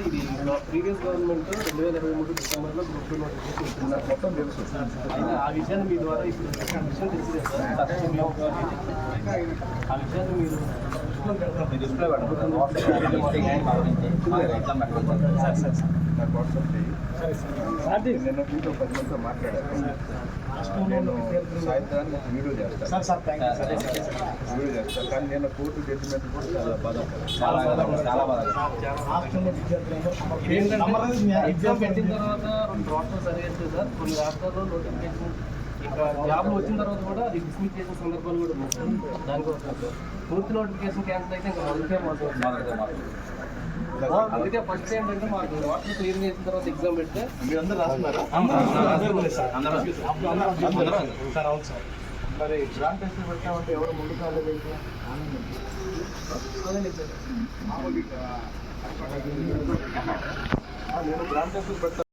ఇది previous government 2023 డిసెంబర్లో group 2 notification ఇచ్చింది సార్. మొత్తం తెలుసు. అయితే ఆ విషయాన్ని మీ ద్వారా ఇప్పుడు విషయం తెలిసిందే సార్. ఆ విషయాన్ని మీరు డిస్ప్లే నాకు వాట్సాప్ చేయి. నిన్న మీతో 10 మందితో మాట్లాడాను. నేను సాయంత్రానికి వీడియో చేస్తాను. వీడియో చేస్తాను. కానీ నేను కోర్టు జడ్జిమెంట్ కూడా చాలా బాధ. ఎగ్జామ్ పెట్టిన తర్వాత 2 రాష్ట్రాలు సరిగేస్తుంది సార్. కొన్ని రాష్ట్రాల్లో నోటిఫికేషన్ ఇంకా జాబ్లు వచ్చిన తర్వాత కూడా అది డిస్మిస్ చేసిన సందర్భాలు కూడా ఉన్నాయి సార్. దానికోసం సార్ పూర్తి నోటిఫికేషన్ క్యాన్సిల్ అయితే ఇంకా మొదటికే అందుకే ఫస్ట్ ఏంటంటే మాకు వాటర్ క్లియర్ చేసిన తర్వాత ఎగ్జామ్ పెడితే మీరు అందరూ రాస్తున్నారా? మరి గ్రాండ్ టెస్ట్ పెట్టామంటే ఎవరు ముందుకు రాలేదు. నేను గ్రాండ్ టెస్ట్ పెడతాను.